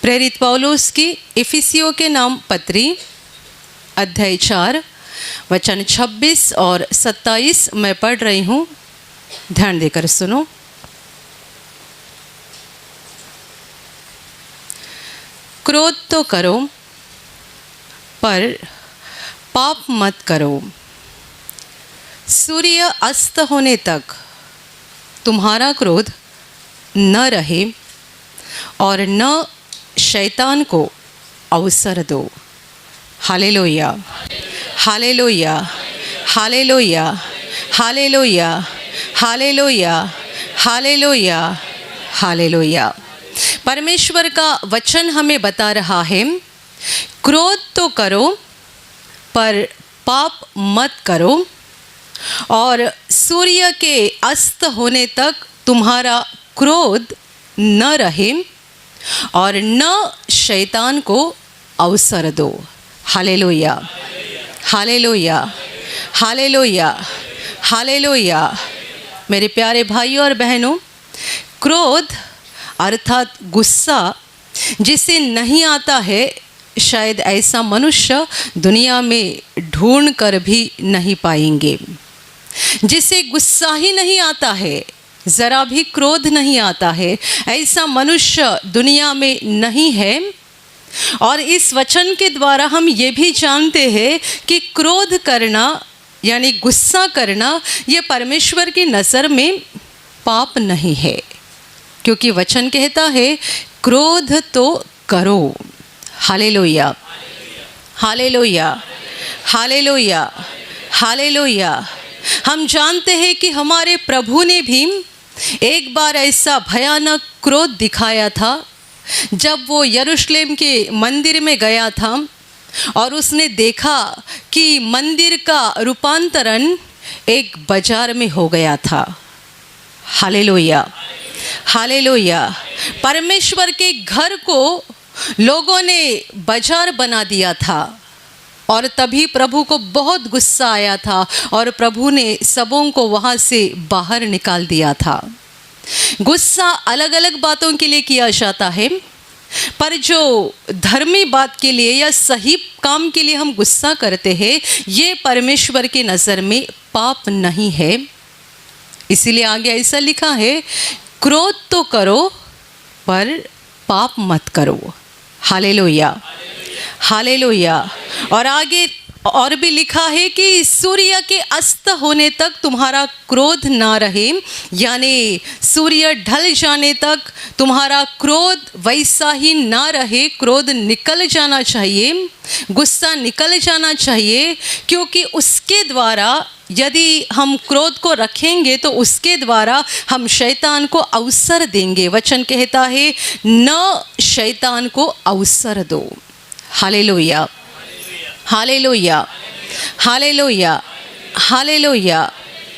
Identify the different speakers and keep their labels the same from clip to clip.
Speaker 1: प्रेरित पौलुस की इफिसियों के नाम पत्री अध्याय 4 वचन 26 और 27 मैं पढ़ रही हूँ, ध्यान देकर सुनो। क्रोध तो करो पर पाप मत करो। सूर्य अस्त होने तक तुम्हारा क्रोध न रहे और न शैतान को अवसर दो। Hallelujah, hallelujah, hallelujah, hallelujah, hallelujah, hallelujah, hallelujah. परमेश्वर का वचन हमें बता रहा है, क्रोध तो करो पर पाप मत करो और सूर्य के अस्त होने तक तुम्हारा क्रोध न रहे और न शैतान को अवसर दो। Hallelujah, hallelujah, hallelujah, hallelujah. मेरे प्यारे भाइयों और बहनों, क्रोध अर्थात गुस्सा जिसे नहीं आता है, शायद ऐसा मनुष्य दुनिया में ढूंढ कर भी नहीं पाएंगे। जिसे गुस्सा ही नहीं आता है, ज़रा भी क्रोध नहीं आता है, ऐसा मनुष्य दुनिया में नहीं है। और इस वचन के द्वारा हम ये भी जानते हैं कि क्रोध करना यानी गुस्सा करना ये परमेश्वर की नज़र में पाप नहीं है, क्योंकि वचन कहता है क्रोध तो करो। Hallelujah, hallelujah, hallelujah, hallelujah. हम जानते हैं कि हमारे प्रभु ने भी एक बार ऐसा भयानक क्रोध दिखाया था जब वो यरूशलेम के मंदिर में गया था और उसने देखा कि मंदिर का रूपांतरण एक बाजार में हो गया था। Hallelujah, hallelujah. परमेश्वर के घर को लोगों ने बाजार बना दिया था और तभी प्रभु को बहुत गुस्सा आया था और प्रभु ने सबों को वहाँ से बाहर निकाल दिया था। गुस्सा अलग अलग बातों के लिए किया जाता है, पर जो धर्मी बात के लिए या सही काम के लिए हम गुस्सा करते हैं, ये परमेश्वर की नज़र में पाप नहीं है। इसीलिए आगे ऐसा लिखा है, क्रोध तो करो पर पाप मत करो। Hallelujah, hallelujah. और आगे और भी लिखा है कि सूर्य के अस्त होने तक तुम्हारा क्रोध ना रहे, यानी सूर्य ढल जाने तक तुम्हारा क्रोध वैसा ही ना रहे। क्रोध निकल जाना चाहिए, गुस्सा निकल जाना चाहिए, क्योंकि उसके द्वारा यदि हम क्रोध को रखेंगे तो उसके द्वारा हम शैतान को अवसर देंगे। वचन कहता है न शैतान को अवसर दो। Hallelujah, hallelujah, hallelujah, hallelujah.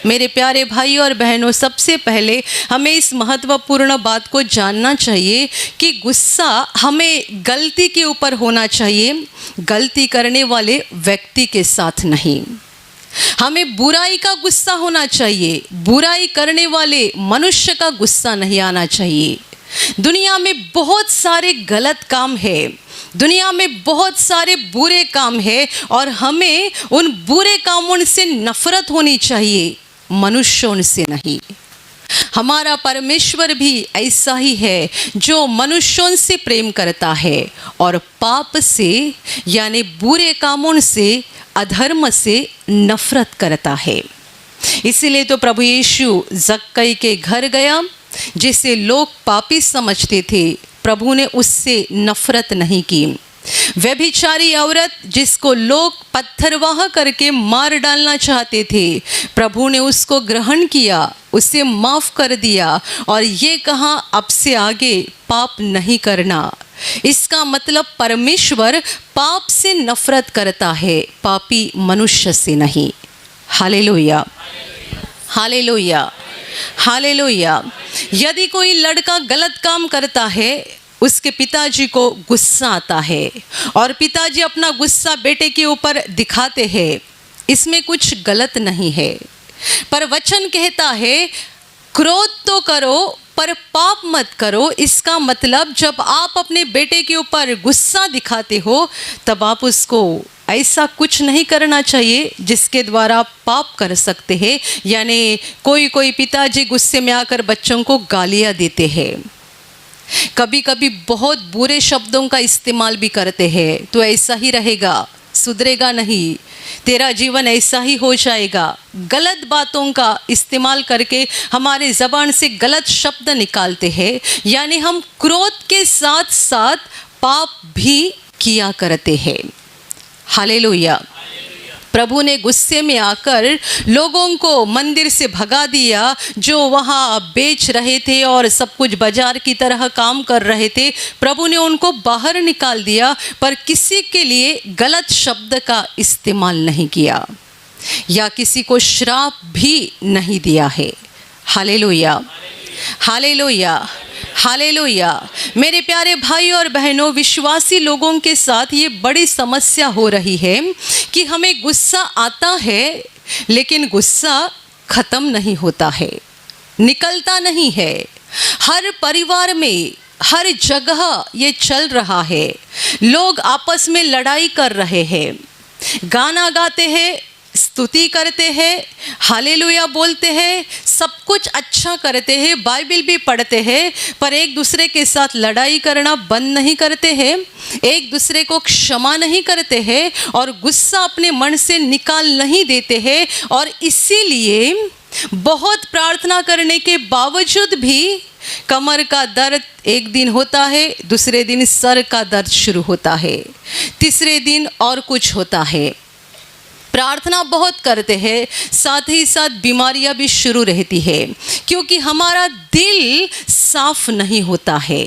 Speaker 1: मेरे प्यारे भाइयों और बहनों, सबसे पहले हमें इस महत्वपूर्ण बात को जानना चाहिए कि गुस्सा हमें गलती के ऊपर होना चाहिए, गलती करने वाले व्यक्ति के साथ नहीं। हमें बुराई का गुस्सा होना चाहिए, बुराई करने वाले मनुष्य का गुस्सा नहीं आना चाहिए। दुनिया में बहुत सारे गलत काम है, दुनिया में बहुत सारे बुरे काम है और हमें उन बुरे कामों से नफरत होनी चाहिए, मनुष्यों से नहीं। हमारा परमेश्वर भी ऐसा ही है जो मनुष्यों से प्रेम करता है और पाप से यानी बुरे कामों से, अधर्म से नफरत करता है। इसीलिए तो प्रभु यीशु जक्कई के घर गया, जिसे लोग पापी समझते थे, प्रभु ने उससे नफरत नहीं की। व्यभिचारी औरत जिसको लोग पत्थरवाह करके मार डालना चाहते थे, प्रभु ने उसको ग्रहण किया, उसे माफ़ कर दिया और ये कहा अब से आगे पाप नहीं करना। इसका मतलब परमेश्वर पाप से नफरत करता है, पापी मनुष्य से नहीं। Hallelujah, hallelujah, hallelujah. यदि कोई लड़का गलत काम करता है, उसके पिताजी को गुस्सा आता है और पिताजी अपना गुस्सा बेटे के ऊपर दिखाते हैं, इसमें कुछ गलत नहीं है। पर वचन कहता है क्रोध तो करो पर पाप मत करो। इसका मतलब जब आप अपने बेटे के ऊपर गुस्सा दिखाते हो तब आप उसको ऐसा कुछ नहीं करना चाहिए जिसके द्वारा आप पाप कर सकते हैं। यानी कोई पिताजी गुस्से में आकर बच्चों को गालियाँ देते हैं, कभी कभी बहुत बुरे शब्दों का इस्तेमाल भी करते हैं। तो ऐसा ही रहेगा, सुधरेगा नहीं, तेरा जीवन ऐसा ही हो जाएगा। गलत बातों का इस्तेमाल करके हमारे ज़बान से गलत शब्द निकालते हैं, यानी हम क्रोध के साथ साथ पाप भी किया करते हैं। हालेलुया। प्रभु ने गुस्से में आकर लोगों को मंदिर से भगा दिया। जो वहाँ बेच रहे थे और सब कुछ बाजार की तरह काम कर रहे थे, प्रभु ने उनको बाहर निकाल दिया, पर किसी के लिए गलत शब्द का इस्तेमाल नहीं किया या किसी को श्राप भी नहीं दिया है। Hallelujah, hallelujah, hallelujah. मेरे प्यारे भाई और बहनों, विश्वासी लोगों के साथ ये बड़ी समस्या हो रही है कि हमें गुस्सा आता है लेकिन गुस्सा ख़त्म नहीं होता है, निकलता नहीं है। हर परिवार में, हर जगह ये चल रहा है। लोग आपस में लड़ाई कर रहे हैं, गाना गाते हैं, स्तुति करते हैं, हालेलुया बोलते हैं, सब कुछ अच्छा करते हैं, बाइबल भी पढ़ते हैं, पर एक दूसरे के साथ लड़ाई करना बंद नहीं करते हैं, एक दूसरे को क्षमा नहीं करते हैं और गुस्सा अपने मन से निकाल नहीं देते हैं। और इसीलिए बहुत प्रार्थना करने के बावजूद भी कमर का दर्द एक दिन होता है, दूसरे दिन सर का दर्द शुरू होता है, तीसरे दिन और कुछ होता है। प्रार्थना बहुत करते हैं, साथ ही साथ बीमारियां भी शुरू रहती है, क्योंकि हमारा दिल साफ नहीं होता है।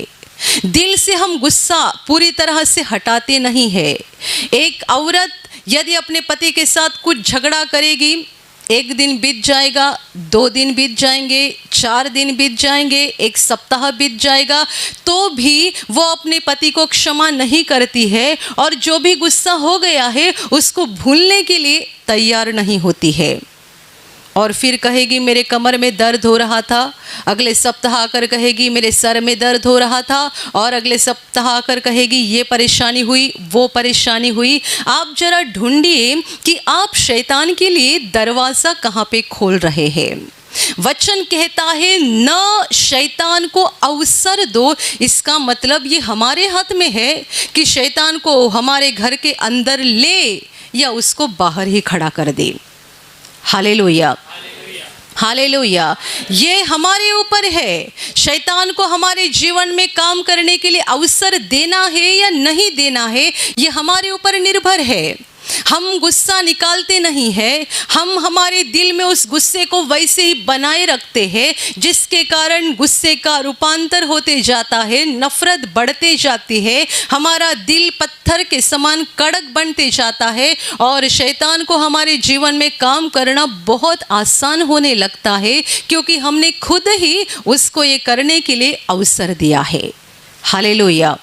Speaker 1: दिल से हम गुस्सा पूरी तरह से हटाते नहीं है। एक औरत यदि अपने पति के साथ कुछ झगड़ा करेगी, एक दिन बीत जाएगा, 2 दिन बीत जाएंगे, 4 दिन बीत जाएंगे, 1 सप्ताह बीत जाएगा, तो भी वो अपने पति को क्षमा नहीं करती है और जो भी गुस्सा हो गया है उसको भूलने के लिए तैयार नहीं होती है। और फिर कहेगी मेरे कमर में दर्द हो रहा था, अगले सप्ताह आकर कहेगी मेरे सर में दर्द हो रहा था, और अगले सप्ताह आकर कहेगी ये परेशानी हुई, वो परेशानी हुई। आप जरा ढूंढिए कि आप शैतान के लिए दरवाज़ा कहाँ पे खोल रहे हैं। वचन कहता है न शैतान को अवसर दो। इसका मतलब ये हमारे हाथ में है कि शैतान को हमारे घर के अंदर ले या उसको बाहर ही खड़ा कर दे। Hallelujah, hallelujah. ये हमारे ऊपर है। शैतान को हमारे जीवन में काम करने के लिए अवसर देना है या नहीं देना है, ये हमारे ऊपर निर्भर है। हम गुस्सा निकालते नहीं हैं, हम हमारे दिल में उस गुस्से को वैसे ही बनाए रखते हैं, जिसके कारण गुस्से का रूपांतर होते जाता है, नफरत बढ़ते जाती है, हमारा दिल पत्थर के समान कड़क बनते जाता है और शैतान को हमारे जीवन में काम करना बहुत आसान होने लगता है, क्योंकि हमने खुद ही उसको ये करने के लिए अवसर दिया है। Hallelujah,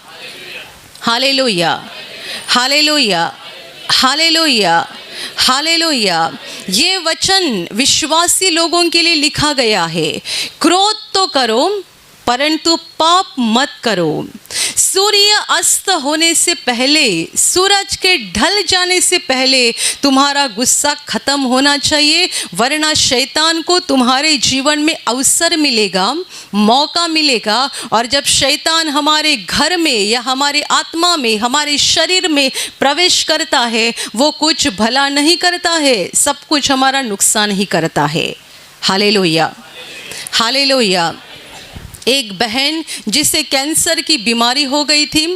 Speaker 1: hallelujah, hallelujah, hallelujah, hallelujah. ये वचन विश्वासी लोगों के लिए लिखा गया है। क्रोध तो करो परंतु पाप मत करो। सूर्य अस्त होने से पहले, सूरज के ढल जाने से पहले तुम्हारा गुस्सा खत्म होना चाहिए, वरना शैतान को तुम्हारे जीवन में अवसर मिलेगा, मौका मिलेगा। और जब शैतान हमारे घर में या हमारे आत्मा में, हमारे शरीर में प्रवेश करता है, वो कुछ भला नहीं करता है, सब कुछ हमारा नुकसान ही करता है। Hallelujah, hallelujah. एक बहन जिसे कैंसर की बीमारी हो गई थी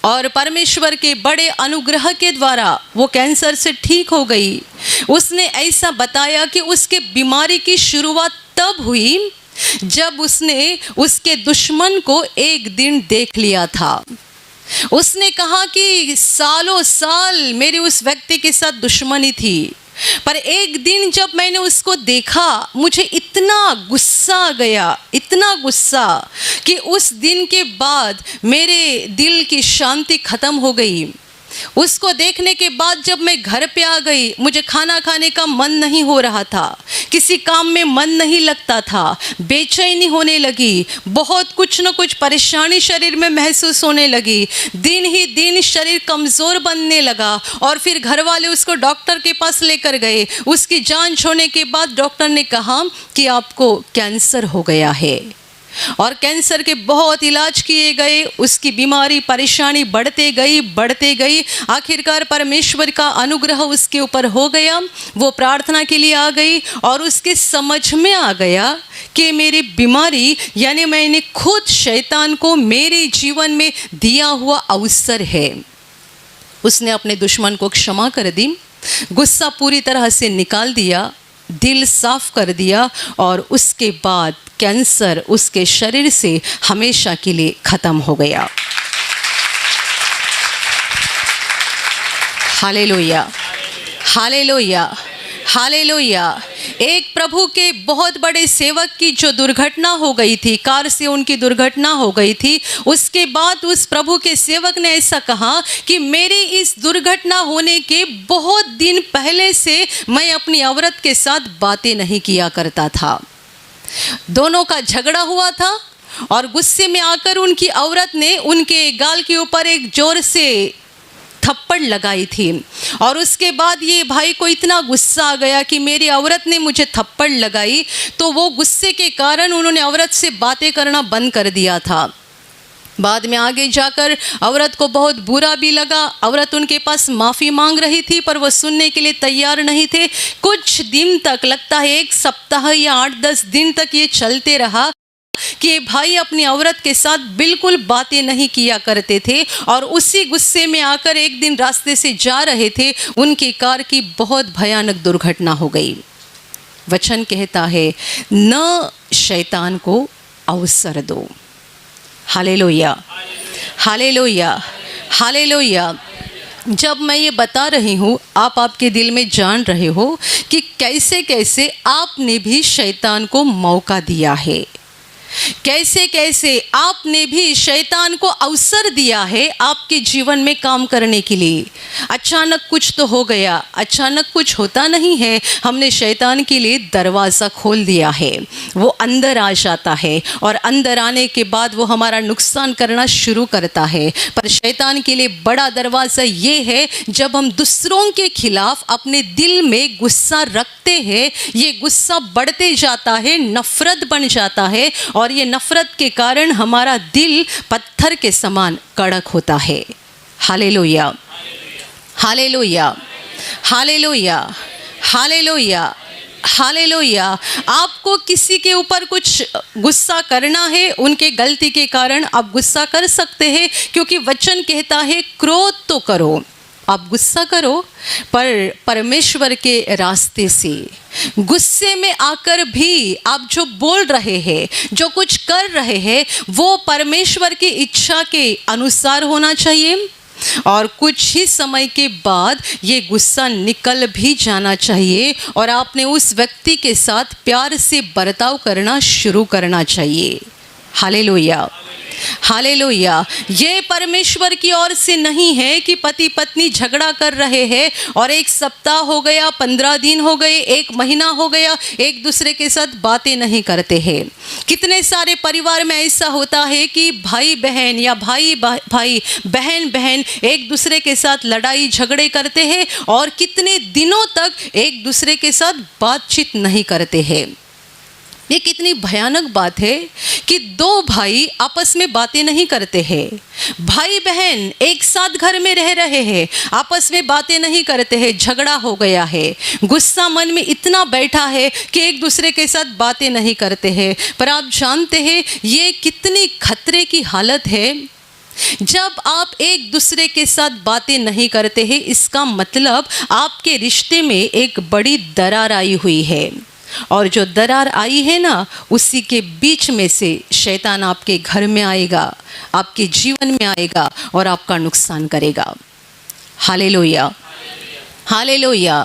Speaker 1: और परमेश्वर के बड़े अनुग्रह के द्वारा वो कैंसर से ठीक हो गई। उसने ऐसा बताया कि उसके बीमारी की शुरुआत तब हुई जब उसने उसके दुश्मन को एक दिन देख लिया था। उसने कहा कि सालों साल मेरी उस व्यक्ति के साथ दुश्मनी थी, पर एक दिन जब मैंने उसको देखा मुझे इतना गुस्सा आ गया, इतना गुस्सा कि उस दिन के बाद मेरे दिल की शांति ख़त्म हो गई। उसको देखने के बाद जब मैं घर पे आ गई, मुझे खाना खाने का मन नहीं हो रहा था, किसी काम में मन नहीं लगता था, बेचैनी होने लगी, बहुत कुछ न कुछ परेशानी शरीर में महसूस होने लगी। दिन ही दिन शरीर कमज़ोर बनने लगा और फिर घर वाले उसको डॉक्टर के पास लेकर गए। उसकी जांच होने के बाद डॉक्टर ने कहा कि आपको कैंसर हो गया है और कैंसर के बहुत इलाज किए गए। उसकी बीमारी परेशानी बढ़ते गई। आखिरकार परमेश्वर का अनुग्रह उसके ऊपर हो गया। वो प्रार्थना के लिए आ गई और उसके समझ में आ गया कि मेरी बीमारी यानी मैंने खुद शैतान को मेरे जीवन में दिया हुआ अवसर है। उसने अपने दुश्मन को क्षमा कर दी, गुस्सा पूरी तरह से निकाल दिया, दिल साफ कर दिया और उसके बाद कैंसर उसके शरीर से हमेशा के लिए ख़त्म हो गया। Hallelujah, hallelujah, hallelujah. एक प्रभु के बहुत बड़े सेवक की जो दुर्घटना हो गई थी, कार से उनकी दुर्घटना हो गई थी, उसके बाद उस प्रभु के सेवक ने ऐसा कहा कि मेरी इस दुर्घटना होने के बहुत दिन पहले से मैं अपनी औरत के साथ बातें नहीं किया करता था। दोनों का झगड़ा हुआ था और गुस्से में आकर उनकी औरत ने उनके गाल के ऊपर एक जोर से थप्पड़ लगाई थी और उसके बाद ये भाई को इतना गुस्सा आ गया कि मेरी औरत ने मुझे थप्पड़ लगाई, तो वो गुस्से के कारण उन्होंने औरत से बातें करना बंद कर दिया था। बाद में आगे जाकर औरत को बहुत बुरा भी लगा। औरत उनके पास माफ़ी मांग रही थी पर वो सुनने के लिए तैयार नहीं थे। कुछ दिन तक, लगता है 1 सप्ताह या 8-10 दिन तक ये चलते रहा कि ये भाई अपनी औरत के साथ बिल्कुल बातें नहीं किया करते थे और उसी गुस्से में आकर एक दिन रास्ते से जा रहे थे, उनकी कार की बहुत भयानक दुर्घटना हो गई। वचन कहता है न शैतान को अवसर दो। Hallelujah, hallelujah, hallelujah. जब मैं ये बता रही हूँ, आप आपके दिल में जान रहे हो कि कैसे कैसे आपने भी शैतान को मौका दिया है, कैसे कैसे आपने भी शैतान को अवसर दिया है आपके जीवन में काम करने के लिए। अचानक कुछ तो हो गया, अचानक कुछ होता नहीं है। हमने शैतान के लिए दरवाज़ा खोल दिया है, वो अंदर आ जाता है और अंदर आने के बाद वो हमारा नुकसान करना शुरू करता है। पर शैतान के लिए बड़ा दरवाज़ा ये है, जब हम दूसरों के खिलाफ अपने दिल में गुस्सा रखते हैं, ये गुस्सा बढ़ते जाता है, नफ़रत बन जाता है और ये नफ़रत के कारण हमारा दिल पत्थर के समान कड़क होता है। Hallelujah, hallelujah, hallelujah, hallelujah, hallelujah. आपको किसी के ऊपर कुछ गुस्सा करना है, उनके गलती के कारण आप गुस्सा कर सकते हैं, क्योंकि वचन कहता है क्रोध तो करो, आप गुस्सा करो पर परमेश्वर के रास्ते से। गुस्से में आकर भी आप जो बोल रहे हैं, जो कुछ कर रहे हैं, वो परमेश्वर की इच्छा के अनुसार होना चाहिए और कुछ ही समय के बाद ये गुस्सा निकल भी जाना चाहिए और आपने उस व्यक्ति के साथ प्यार से बर्ताव करना शुरू करना चाहिए। Hallelujah, hallelujah. ये परमेश्वर की ओर से नहीं है कि पति पत्नी झगड़ा कर रहे हैं और 1 सप्ताह हो गया, 15 दिन हो गए, 1 महीना हो गया, एक दूसरे के साथ बातें नहीं करते हैं। कितने सारे परिवार में ऐसा होता है कि भाई बहन या भाई बहन बहन एक दूसरे के साथ लड़ाई झगड़े करते हैं और कितने दिनों तक एक दूसरे के साथ बातचीत नहीं करते हैं। ये कितनी भयानक बात है कि 2 भाई आपस में बातें नहीं करते हैं, भाई बहन एक साथ घर में रह रहे हैं, आपस में बातें नहीं करते हैं, झगड़ा हो गया है, गुस्सा मन में इतना बैठा है कि एक दूसरे के साथ बातें नहीं करते हैं। पर आप जानते हैं ये कितनी खतरे की हालत है। जब आप एक दूसरे के साथ बातें नहीं करते हैं, इसका मतलब आपके रिश्ते में एक बड़ी दरार आई हुई है और जो दरार आई है ना, उसी के बीच में से शैतान आपके घर में आएगा, आपके जीवन में आएगा और आपका नुकसान करेगा। Hallelujah, hallelujah,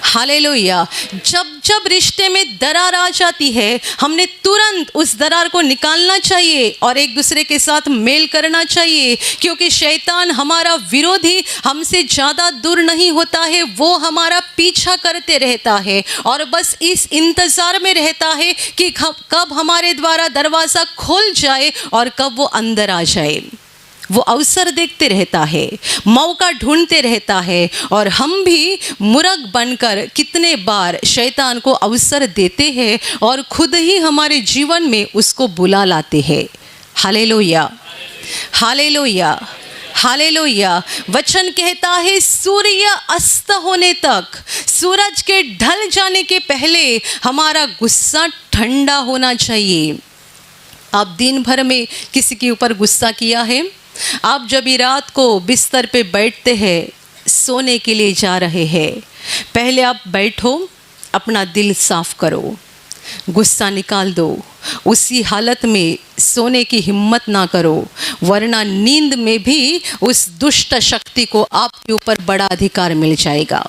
Speaker 1: hallelujah. जब जब रिश्ते में दरार आ जाती है, हमने तुरंत उस दरार को निकालना चाहिए और एक दूसरे के साथ मेल करना चाहिए, क्योंकि शैतान हमारा विरोधी हमसे ज़्यादा दूर नहीं होता है। वो हमारा पीछा करते रहता है और बस इस इंतज़ार में रहता है कि कब हमारे द्वारा दरवाज़ा खोल जाए और कब वो अंदर आ जाए। वो अवसर देखते रहता है, मौका ढूंढते रहता है, और हम भी मूर्ख बनकर कितने बार शैतान को अवसर देते हैं और खुद ही हमारे जीवन में उसको बुला लाते हैं। Hallelujah, hallelujah, hallelujah. वचन कहता है सूर्य अस्त होने तक, सूरज के ढल जाने के पहले हमारा गुस्सा ठंडा होना चाहिए। आप दिन भर में किसी के ऊपर गुस्सा किया है? आप जब भी रात को बिस्तर पे बैठते हैं, सोने के लिए जा रहे हैं, पहले आप बैठो, अपना दिल साफ करो, गुस्सा निकाल दो। उसी हालत में सोने की हिम्मत ना करो, वरना नींद में भी उस दुष्ट शक्ति को आपके ऊपर बड़ा अधिकार मिल जाएगा।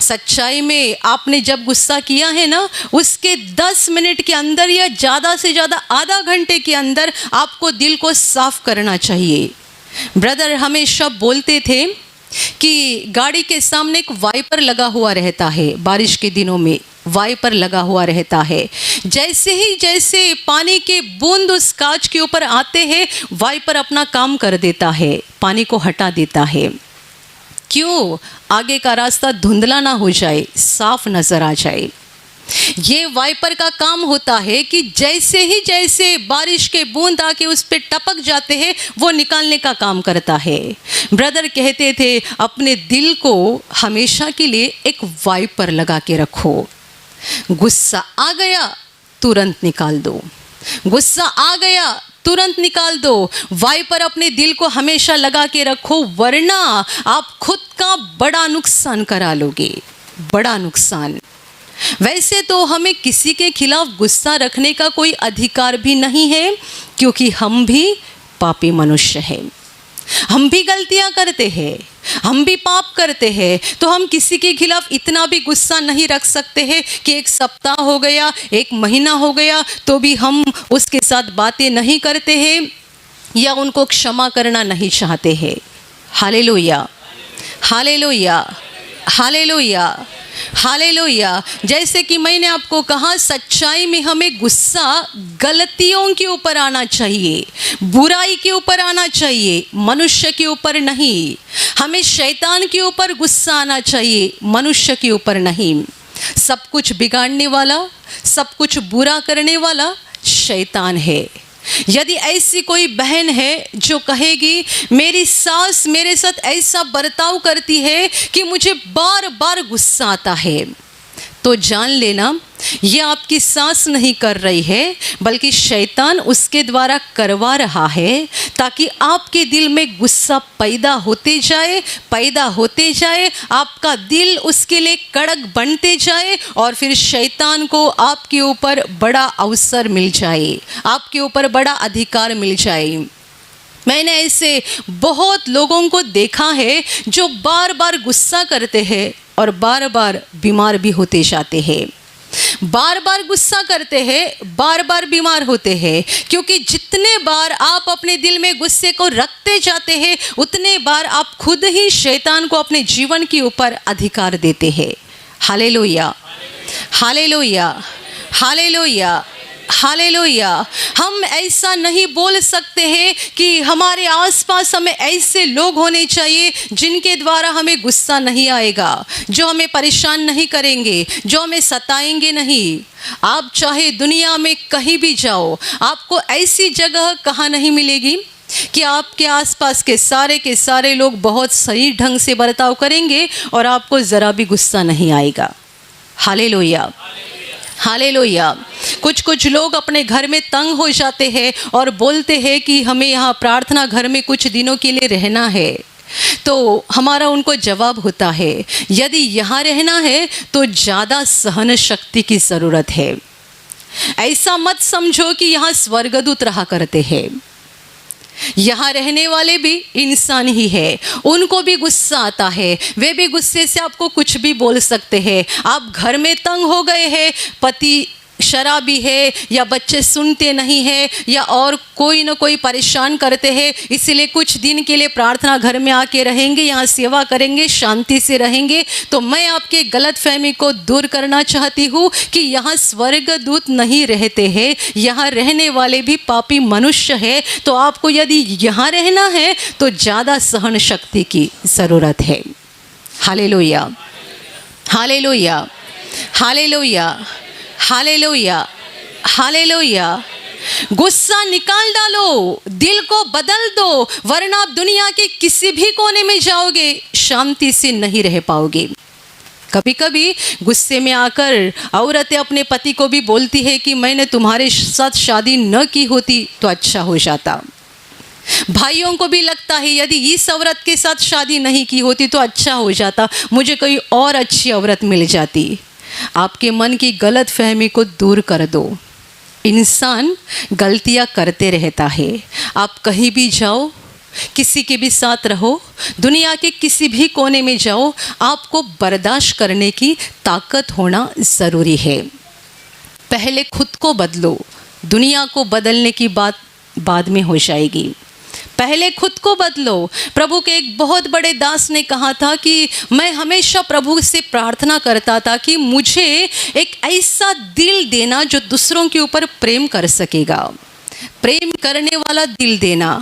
Speaker 1: सच्चाई में आपने जब गुस्सा किया है ना, उसके 10 मिनट के अंदर या ज़्यादा से ज़्यादा आधा घंटे के अंदर आपको दिल को साफ करना चाहिए। ब्रदर हमेशा बोलते थे कि गाड़ी के सामने एक वाइपर लगा हुआ रहता है, बारिश के दिनों में वाइपर लगा हुआ रहता है। जैसे पानी के बूंद उस कांच के ऊपर आते हैं, वाइपर अपना काम कर देता है, पानी को हटा देता है। क्यों? आगे का रास्ता धुंधला ना हो जाए, साफ नजर आ जाए। ये वाइपर का काम होता है कि जैसे बारिश के बूंद आके उस पे टपक जाते हैं, वो निकालने का काम करता है। ब्रदर कहते थे अपने दिल को हमेशा के लिए एक वाइपर लगा के रखो। गुस्सा आ गया तुरंत निकाल दो, गुस्सा आ गया तुरंत निकाल दो। वाइपर अपने दिल को हमेशा लगा के रखो, वरना आप खुद का बड़ा नुकसान करा लोगे, बड़ा नुकसान। वैसे तो हमें किसी के खिलाफ गुस्सा रखने का कोई अधिकार भी नहीं है, क्योंकि हम भी पापी मनुष्य हैं, हम भी गलतियां करते हैं, हम भी पाप करते हैं। तो हम किसी के खिलाफ इतना भी गुस्सा नहीं रख सकते हैं कि एक सप्ताह हो गया, एक महीना हो गया, तो भी हम उसके साथ बातें नहीं करते हैं या उनको क्षमा करना नहीं चाहते हैं। Hallelujah, hallelujah, hallelujah, hallelujah. जैसे कि मैंने आपको कहा, सच्चाई में हमें गुस्सा गलतियों के ऊपर आना चाहिए, बुराई के ऊपर आना चाहिए, मनुष्य के ऊपर नहीं। हमें शैतान के ऊपर गुस्सा आना चाहिए, मनुष्य के ऊपर नहीं। सब कुछ बिगाड़ने वाला, सब कुछ बुरा करने वाला शैतान है। यदि ऐसी कोई बहन है जो कहेगी मेरी सास मेरे साथ ऐसा बर्ताव करती है कि मुझे बार बार गुस्सा आता है, तो जान लेना ये आपकी सास नहीं कर रही है, बल्कि शैतान उसके द्वारा करवा रहा है, ताकि आपके दिल में गुस्सा पैदा होते जाए, आपका दिल उसके लिए कड़क बनते जाए, और फिर शैतान को आपके ऊपर बड़ा अवसर मिल जाए, आपके ऊपर बड़ा अधिकार मिल जाए। मैंने ऐसे बहुत लोगों को देखा है जो बार बार गुस्सा करते हैं और बार बार बीमार भी होते जाते हैं। बार बार गुस्सा करते हैं, बार बार बीमार होते हैं, क्योंकि जितने बार आप अपने दिल में गुस्से को रखते जाते हैं, उतने बार आप खुद ही शैतान को अपने जीवन के ऊपर अधिकार देते हैं। Hallelujah, hallelujah, hallelujah, hallelujah. हम ऐसा नहीं बोल सकते हैं कि हमारे आसपास हमें ऐसे लोग होने चाहिए जिनके द्वारा हमें गुस्सा नहीं आएगा, जो हमें परेशान नहीं करेंगे, जो हमें सताएंगे नहीं। आप चाहे दुनिया में कहीं भी जाओ, आपको ऐसी जगह कहाँ नहीं मिलेगी कि आपके आसपास के सारे लोग बहुत सही ढंग से बर्ताव करेंगे और आपको ज़रा भी गुस्सा नहीं आएगा। Hallelujah, hallelujah. कुछ लोग अपने घर में तंग हो जाते हैं और बोलते हैं कि हमें यहाँ प्रार्थना घर में कुछ दिनों के लिए रहना है, तो हमारा उनको जवाब होता है, यदि यहाँ रहना है तो ज़्यादा सहन शक्ति की ज़रूरत है। ऐसा मत समझो कि यहाँ स्वर्गदूत रहा करते हैं। यहाँ रहने वाले भी इंसान ही है, उनको भी गुस्सा आता है, वे भी गुस्से से आपको कुछ भी बोल सकते हैं। आप घर में तंग हो गए हैं, पति शराबी है या बच्चे सुनते नहीं है या और कोई ना कोई परेशान करते हैं, इसलिए कुछ दिन के लिए प्रार्थना घर में आके रहेंगे, यहाँ सेवा करेंगे, शांति से रहेंगे। तो मैं आपके गलत फहमी को दूर करना चाहती हूँ कि यहाँ स्वर्गदूत नहीं रहते हैं, यहाँ रहने वाले भी पापी मनुष्य है। तो आपको यदि यहाँ रहना है तो ज़्यादा सहन शक्ति की ज़रूरत है। Hallelujah, hallelujah, hallelujah, hallelujah, hallelujah. गुस्सा निकाल डालो, दिल को बदल दो, वरना आप दुनिया के किसी भी कोने में जाओगे, शांति से नहीं रह पाओगे। कभी कभी गुस्से में आकर औरतें अपने पति को भी बोलती है कि मैंने तुम्हारे साथ शादी न की होती तो अच्छा हो जाता। भाइयों को भी लगता है यदि इस औरत के साथ शादी नहीं की होती तो अच्छा हो जाता, मुझे कोई और अच्छी औरत मिल जाती। आपके मन की गलत फहमी को दूर कर दो। इंसान गलतियां करते रहता है। आप कहीं भी जाओ, किसी के भी साथ रहो, दुनिया के किसी भी कोने में जाओ, आपको बर्दाश्त करने की ताकत होना ज़रूरी है। पहले खुद को बदलो, दुनिया को बदलने की बात बाद में हो जाएगी। पहले खुद को बदलो। प्रभु के एक बहुत बड़े दास ने कहा था कि मैं हमेशा प्रभु से प्रार्थना करता था कि मुझे एक ऐसा दिल देना जो दूसरों के ऊपर प्रेम कर सकेगा, प्रेम करने वाला दिल देना।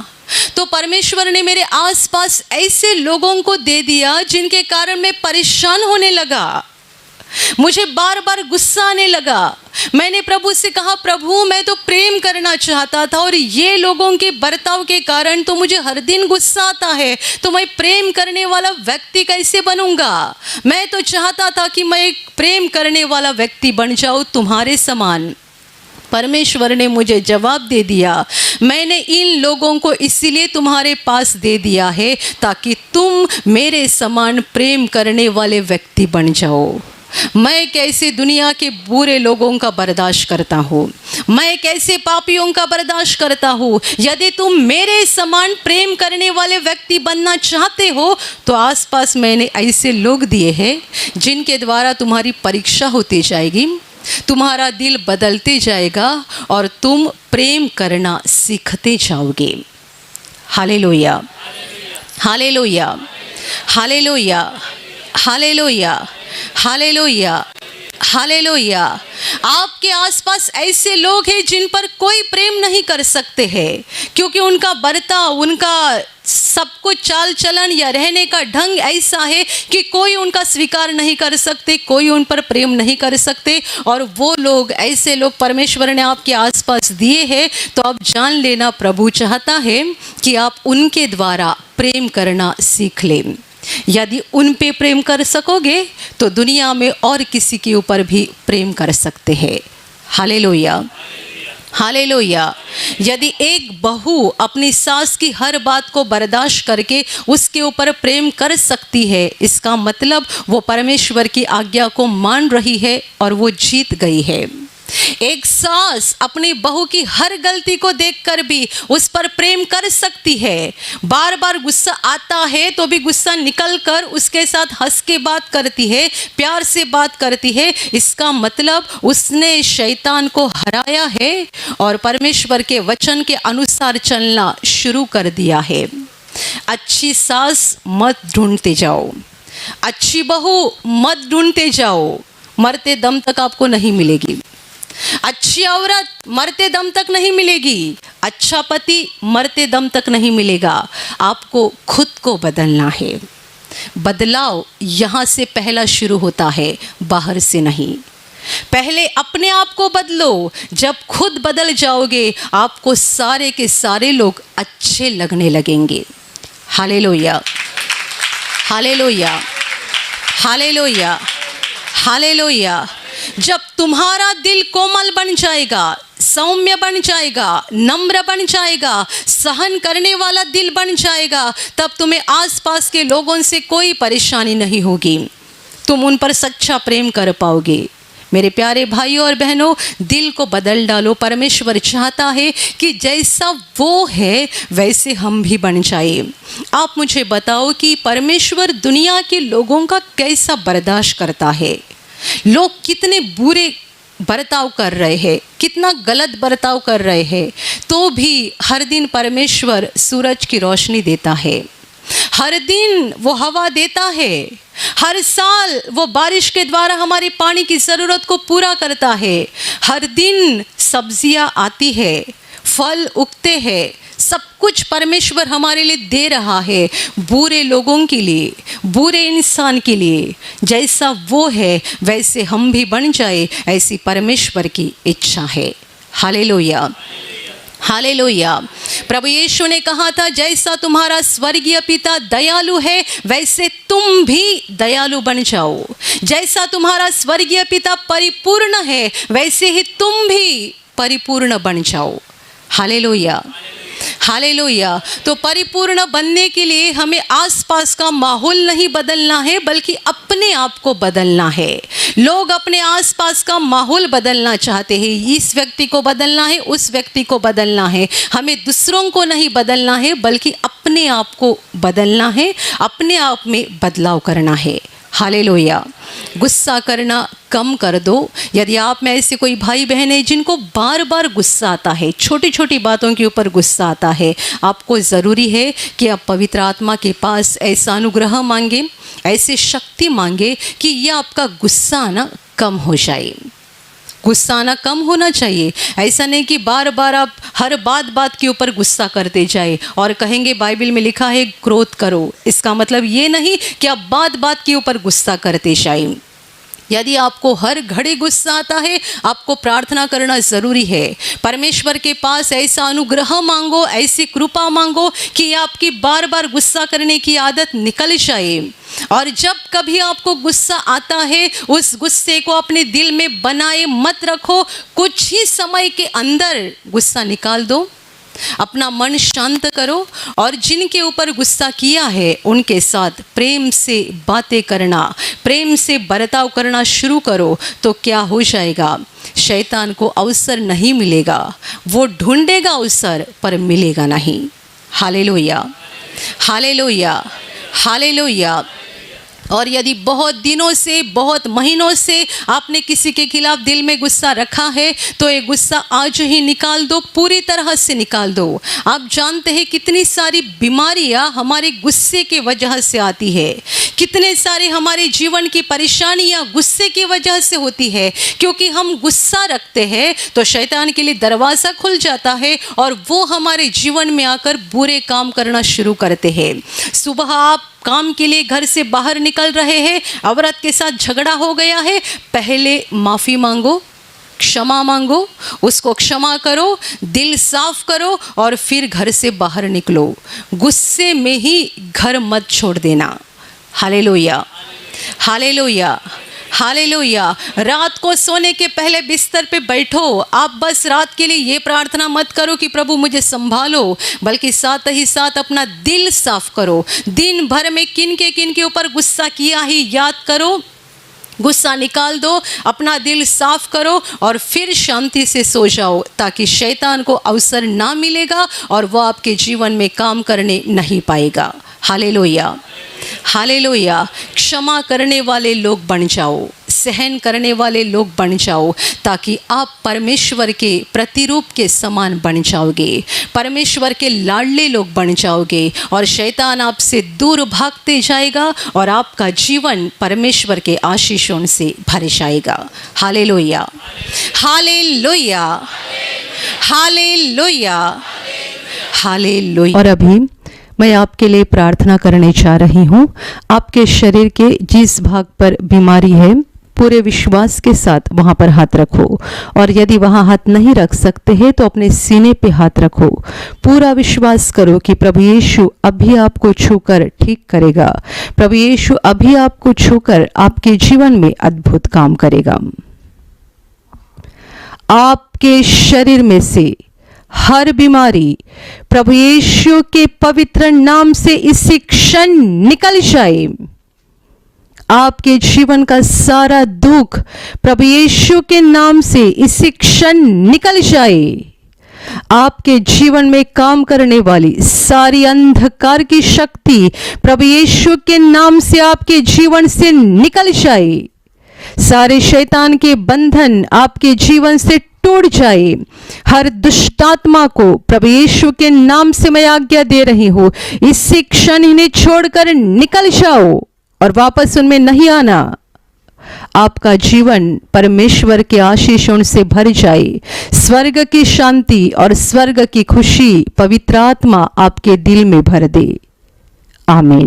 Speaker 1: तो परमेश्वर ने मेरे आसपास ऐसे लोगों को दे दिया जिनके कारण मैं परेशान होने लगा, मुझे बार बार गुस्सा आने लगा। मैंने प्रभु से कहा, प्रभु मैं तो प्रेम करना चाहता था और ये लोगों के बर्ताव के कारण तो मुझे हर दिन गुस्सा आता है, तो मैं प्रेम करने वाला व्यक्ति कैसे बनूंगा? मैं तो चाहता था कि मैं एक प्रेम करने वाला व्यक्ति बन जाऊं तुम्हारे समान। परमेश्वर ने मुझे जवाब दे दिया, मैंने इन लोगों को इसीलिए तुम्हारे पास दे दिया है ताकि तुम मेरे समान प्रेम करने वाले व्यक्ति बन जाओ। मैं कैसे दुनिया के बुरे लोगों का बर्दाश्त करता हूँ, मैं कैसे पापियों का बर्दाश्त करता हूँ। यदि तुम मेरे समान प्रेम करने वाले व्यक्ति बनना चाहते हो तो आसपास मैंने ऐसे लोग दिए हैं जिनके द्वारा तुम्हारी परीक्षा होती जाएगी, तुम्हारा दिल बदलते जाएगा और तुम प्रेम करना सीखते जाओगे। Hallelujah, hallelujah, hallelujah, hallelujah, hallelujah, hallelujah. आपके आसपास ऐसे लोग हैं जिन पर कोई प्रेम नहीं कर सकते हैं, क्योंकि उनका बर्ताव, उनका सब कुछ चाल चलन या रहने का ढंग ऐसा है कि कोई उनका स्वीकार नहीं कर सकते, कोई उन पर प्रेम नहीं कर सकते। और वो लोग, ऐसे लोग परमेश्वर ने आपके आसपास दिए हैं, तो आप जान लेना प्रभु चाहता है कि आप उनके द्वारा प्रेम करना सीख लें। यदि उन पे प्रेम कर सकोगे तो दुनिया में और किसी के ऊपर भी प्रेम कर सकते हैं। Hallelujah, hallelujah. यदि एक बहू अपनी सास की हर बात को बर्दाश्त करके उसके ऊपर प्रेम कर सकती है, इसका मतलब वो परमेश्वर की आज्ञा को मान रही है और वो जीत गई है। एक सास अपनी बहू की हर गलती को देखकर भी उस पर प्रेम कर सकती है। बार बार गुस्सा आता है तो भी गुस्सा निकलकर उसके साथ हंस के बात करती है, प्यार से बात करती है। इसका मतलब उसने शैतान को हराया है और परमेश्वर के वचन के अनुसार चलना शुरू कर दिया है। अच्छी सास मत ढूंढते जाओ, अच्छी बहू मत ढूंढते जाओ, मरते दम तक आपको नहीं मिलेगी। अच्छी औरत मरते दम तक नहीं मिलेगी, अच्छा पति मरते दम तक नहीं मिलेगा। आपको खुद को बदलना है। बदलाव यहाँ से पहला शुरू होता है, बाहर से नहीं। पहले अपने आप को बदलो। जब खुद बदल जाओगे आपको सारे के सारे लोग अच्छे लगने लगेंगे। Hallelujah, hallelujah, hallelujah, hallelujah. जब तुम्हारा दिल कोमल बन जाएगा, सौम्य बन जाएगा, नम्र बन जाएगा, सहन करने वाला दिल बन जाएगा, तब तुम्हें आसपास के लोगों से कोई परेशानी नहीं होगी। तुम उन पर सच्चा प्रेम कर पाओगे। मेरे प्यारे भाइयों और बहनों, दिल को बदल डालो। परमेश्वर चाहता है कि जैसा वो है वैसे हम भी बन जाए। आप मुझे बताओ कि परमेश्वर दुनिया के लोगों का कैसा बर्दाश्त करता है। लोग कितने बुरे बर्ताव कर रहे हैं, कितना गलत बर्ताव कर रहे हैं, तो भी हर दिन परमेश्वर सूरज की रोशनी देता है, हर दिन वो हवा देता है, हर साल वो बारिश के द्वारा हमारी पानी की ज़रूरत को पूरा करता है, हर दिन सब्जियां आती है, फल उगते हैं, सब कुछ परमेश्वर हमारे लिए दे रहा है। बुरे लोगों के लिए, बुरे इंसान के लिए जैसा वो है वैसे हम भी बन जाए, ऐसी परमेश्वर की इच्छा है। Hallelujah, hallelujah. प्रभु यीशु ने कहा था, जैसा तुम्हारा स्वर्गीय पिता दयालु है वैसे तुम भी दयालु बन जाओ। जैसा तुम्हारा स्वर्गीय पिता परिपूर्ण है वैसे ही तुम भी परिपूर्ण बन जाओ। Hallelujah, hallelujah. तो परिपूर्ण बनने के लिए हमें आसपास का माहौल नहीं बदलना है, बल्कि अपने आप को बदलना है। लोग अपने आसपास का माहौल बदलना चाहते हैं, इस व्यक्ति को बदलना है, उस व्यक्ति को बदलना है। हमें दूसरों को नहीं बदलना है, बल्कि अपने आप को बदलना है, अपने आप में बदलाव करना है। हालेलुया। गुस्सा करना कम कर दो। यदि आप में ऐसे कोई भाई बहन है जिनको बार बार गुस्सा आता है, छोटी छोटी बातों के ऊपर गुस्सा आता है, आपको ज़रूरी है कि आप पवित्र आत्मा के पास ऐसा अनुग्रह मांगे, ऐसी शक्ति मांगे कि यह आपका गुस्सा ना कम हो जाए। गुस्सा आना कम होना चाहिए। ऐसा नहीं कि बार बार आप हर बात के ऊपर गुस्सा करते जाए और कहेंगे बाइबल में लिखा है क्रोध करो। इसका मतलब ये नहीं कि आप बात के ऊपर गुस्सा करते जाए। यदि आपको हर घड़ी गुस्सा आता है, आपको प्रार्थना करना ज़रूरी है। परमेश्वर के पास ऐसा अनुग्रह मांगो, ऐसी कृपा मांगो कि आपकी बार बार गुस्सा करने की आदत निकल जाए। और जब कभी आपको गुस्सा आता है, उस गुस्से को अपने दिल में बनाए मत रखो। कुछ ही समय के अंदर गुस्सा निकाल दो, अपना मन शांत करो और जिनके ऊपर गुस्सा किया है उनके साथ प्रेम से बातें करना, प्रेम से बर्ताव करना शुरू करो। तो क्या हो जाएगा, शैतान को अवसर नहीं मिलेगा, वो ढूंढेगा अवसर पर मिलेगा नहीं। Hallelujah, hallelujah, hallelujah. और यदि बहुत दिनों से, बहुत महीनों से आपने किसी के खिलाफ दिल में गुस्सा रखा है, तो ये गुस्सा आज ही निकाल दो, पूरी तरह से निकाल दो। आप जानते हैं कितनी सारी बीमारियां हमारे गुस्से की वजह से आती है, कितने सारे हमारे जीवन की परेशानियां गुस्से की वजह से होती है। क्योंकि हम गुस्सा रखते हैं तो शैतान के लिए दरवाज़ा खुल जाता है और वो हमारे जीवन में आकर बुरे काम करना शुरू करते हैं। सुबह आप काम के लिए घर से बाहर निकल रहे हैं, औरत के साथ झगड़ा हो गया है, पहले माफ़ी मांगो, क्षमा मांगो, उसको क्षमा करो, दिल साफ करो और फिर घर से बाहर निकलो। गुस्से में ही घर मत छोड़ देना। Hallelujah, hallelujah, hallelujah. रात को सोने के पहले बिस्तर पे बैठो, आप बस रात के लिए ये प्रार्थना मत करो कि प्रभु मुझे संभालो, बल्कि साथ ही साथ अपना दिल साफ करो। दिन भर में किन के ऊपर गुस्सा किया ही याद करो, गुस्सा निकाल दो, अपना दिल साफ करो और फिर शांति से सो जाओ, ताकि शैतान को अवसर ना मिलेगा और वह आपके जीवन में काम करने नहीं पाएगा। Hallelujah, hallelujah. क्षमा करने वाले लोग बन जाओ, सहन करने वाले लोग बन जाओ, ताकि आप परमेश्वर के प्रतिरूप के समान बन जाओगे, परमेश्वर के लाडले लोग बन जाओगे और शैतान आपसे दूर भागते जाएगा और आपका जीवन परमेश्वर के आशीषों से भर जाएगा। Hallelujah, hallelujah, hallelujah, hallelujah. और अभी मैं आपके लिए प्रार्थना करने जा रही हूँ। आपके शरीर के जिस भाग पर बीमारी है, पूरे विश्वास के साथ वहाँ पर हाथ रखो। और यदि वहाँ हाथ नहीं रख सकते हैं तो अपने सीने पे हाथ रखो। पूरा विश्वास करो कि प्रभु यीशु अभी आपको छूकर ठीक करेगा। प्रभु यीशु अभी आपको छूकर आपके जीवन में अद्भुत काम करेगा। आपके शरीर में से हर बीमारी प्रभु यीशु के पवित्र नाम से इसी क्षण निकल जाए। आपके जीवन का सारा दुख प्रभु यीशु के नाम से इसी क्षण निकल जाए। आपके जीवन में काम करने वाली सारी अंधकार की शक्ति प्रभु यीशु के नाम से आपके जीवन से निकल जाए। सारे शैतान के बंधन आपके जीवन से टूट जाए। हर दुष्टात्मा को प्रभु यीशु के नाम से मैं आज्ञा दे रही हूं, इसी क्षण इन्हें छोड़कर निकल जाओ और वापस उनमें नहीं आना। आपका जीवन परमेश्वर के आशीषों से भर जाए। स्वर्ग की शांति और स्वर्ग की खुशी पवित्र आत्मा आपके दिल में भर दे। आमीन।